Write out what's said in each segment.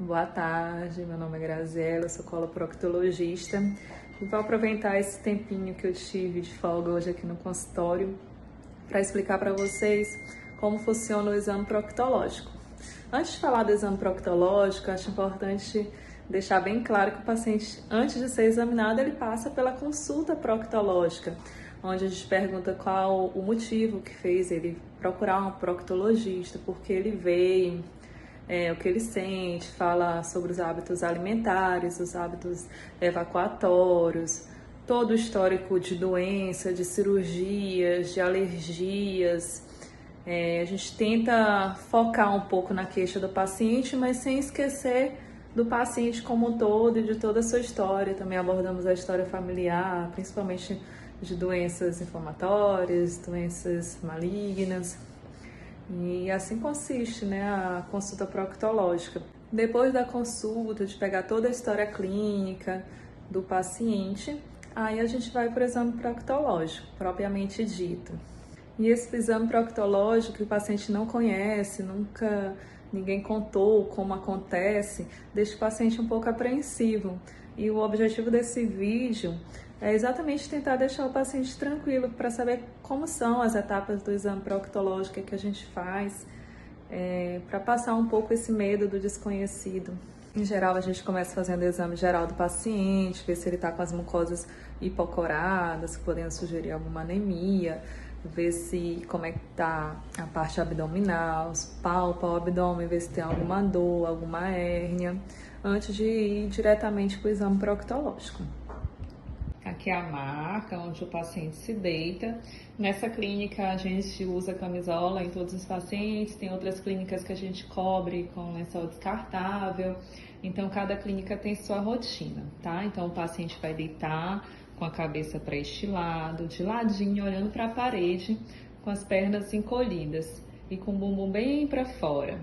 Boa tarde, meu nome é Graziela, eu sou coloproctologista e vou aproveitar esse tempinho que eu tive de folga hoje aqui no consultório para explicar para vocês como funciona o exame proctológico. Antes de falar do exame proctológico, acho importante deixar bem claro que o paciente, antes de ser examinado, ele passa pela consulta proctológica, onde a gente pergunta qual o motivo que fez ele procurar um proctologista, por que ele veio, o que ele sente, fala sobre os hábitos alimentares, os hábitos evacuatórios, todo o histórico de doença, de cirurgias, de alergias. A gente tenta focar um pouco na queixa do paciente, mas sem esquecer do paciente como um todo e de toda a sua história. Também abordamos a história familiar, principalmente de doenças inflamatórias, doenças malignas. E assim consiste, a consulta proctológica. Depois da consulta, de pegar toda a história clínica do paciente, aí a gente vai para o exame proctológico, propriamente dito. E esse exame proctológico que o paciente não conhece, nunca ninguém contou como acontece, deixa o paciente um pouco apreensivo. E o objetivo desse vídeo é exatamente tentar deixar o paciente tranquilo para saber como são as etapas do exame proctológico que a gente faz, para passar um pouco esse medo do desconhecido. Em geral, a gente começa fazendo o exame geral do paciente, ver se ele está com as mucosas hipocoradas, podendo sugerir alguma anemia, ver se como é que tá a parte abdominal, palpa o abdômen, ver se tem alguma dor, alguma hérnia, antes de ir diretamente para o exame proctológico. Aqui é a marca onde o paciente se deita. Nessa clínica a gente usa camisola em todos os pacientes, tem outras clínicas que a gente cobre com lençol descartável. Então cada clínica tem sua rotina, tá? Então o paciente vai deitar com a cabeça para este lado, de ladinho, olhando para a parede, com as pernas encolhidas e com o bumbum bem para fora.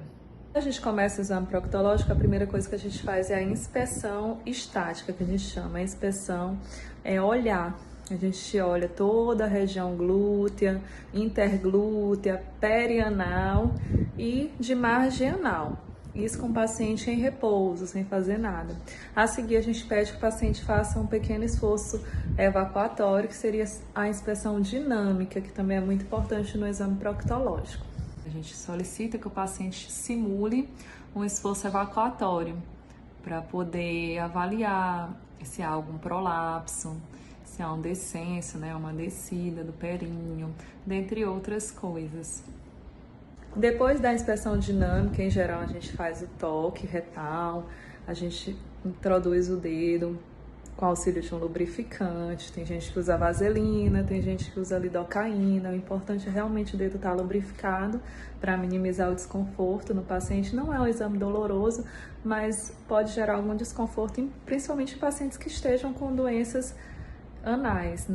Quando a gente começa o exame proctológico, a primeira coisa que a gente faz é a inspeção estática, que a gente chama. A inspeção é olhar. A gente olha toda a região glútea, interglútea, perianal e de margem anal. Isso com o paciente em repouso, sem fazer nada. A seguir, a gente pede que o paciente faça um pequeno esforço evacuatório, que seria a inspeção dinâmica, que também é muito importante no exame proctológico. A gente solicita que o paciente simule um esforço evacuatório para poder avaliar se há algum prolapso, se há um descenso, uma descida do períneo, dentre outras coisas. Depois da inspeção dinâmica, em geral, a gente faz o toque retal, a gente introduz o dedo com auxílio de um lubrificante. Tem gente que usa vaselina, tem gente que usa lidocaína. O importante é realmente o dedo estar lubrificado para minimizar o desconforto no paciente. Não é um exame doloroso, mas pode gerar algum desconforto, principalmente em pacientes que estejam com doenças anais,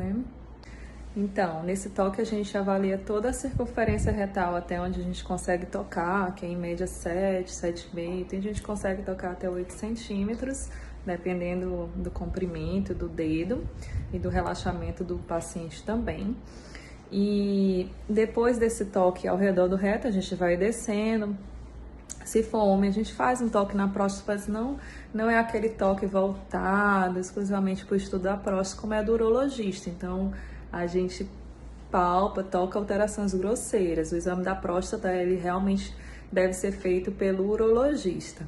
Então, nesse toque a gente avalia toda a circunferência retal até onde a gente consegue tocar, que é em média 7, 7,5. Tem gente que consegue tocar até 8 centímetros, dependendo do comprimento do dedo e do relaxamento do paciente também. E depois desse toque ao redor do reto, a gente vai descendo. Se for homem, a gente faz um toque na próstata, mas não é aquele toque voltado exclusivamente para o estudo da próstata, como é do urologista. Então, a gente palpa, toca alterações grosseiras. O exame da próstata, ele realmente deve ser feito pelo urologista.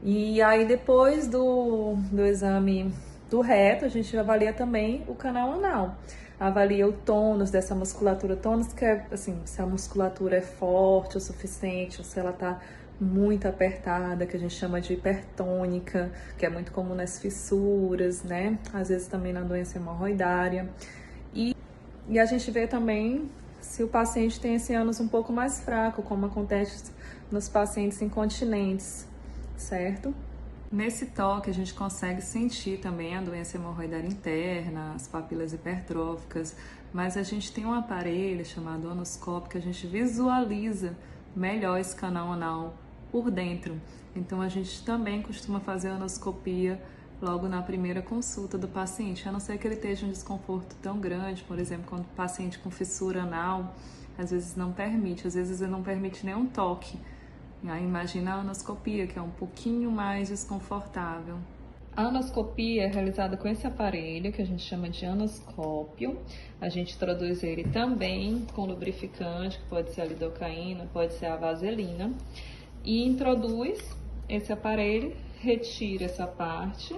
E aí, depois do exame do reto, a gente avalia também o canal anal. Avalia o tônus dessa musculatura. Tônus que é, assim, se a musculatura é forte o suficiente, ou se ela tá muito apertada, que a gente chama de hipertônica, que é muito comum nas fissuras, Às vezes também na doença hemorroidária. E a gente vê também se o paciente tem esse ânus um pouco mais fraco, como acontece nos pacientes incontinentes, certo? Nesse toque a gente consegue sentir também a doença hemorroidária interna, as papilas hipertróficas, mas a gente tem um aparelho chamado anoscópio que a gente visualiza melhor esse canal anal por dentro. Então a gente também costuma fazer a anoscopia logo na primeira consulta do paciente, a não ser que ele esteja um desconforto tão grande, por exemplo, quando o paciente com fissura anal, às vezes não permite, às vezes ele não permite nenhum toque E aí imagina a anoscopia, que é um pouquinho mais desconfortável. A anoscopia é realizada com esse aparelho, que a gente chama de anoscópio. A gente introduz ele também com lubrificante, que pode ser a lidocaína, pode ser a vaselina. E introduz esse aparelho, retira essa parte.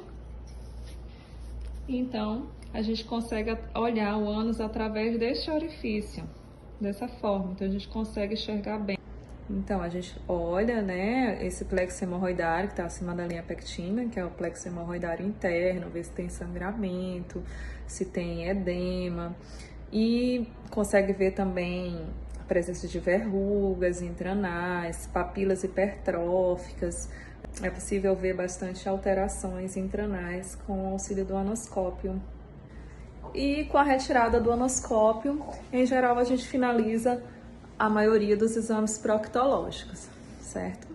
Então, a gente consegue olhar o ânus através deste orifício, dessa forma. Então, a gente consegue enxergar bem. Então, a gente olha, né, esse plexo hemorroidário que está acima da linha pectina, que é o plexo hemorroidário interno, ver se tem sangramento, se tem edema, e consegue ver também a presença de verrugas intranais, papilas hipertróficas. É possível ver bastante alterações intranais com o auxílio do anoscópio. E com a retirada do anoscópio, em geral, a gente finaliza a maioria dos exames proctológicos, certo?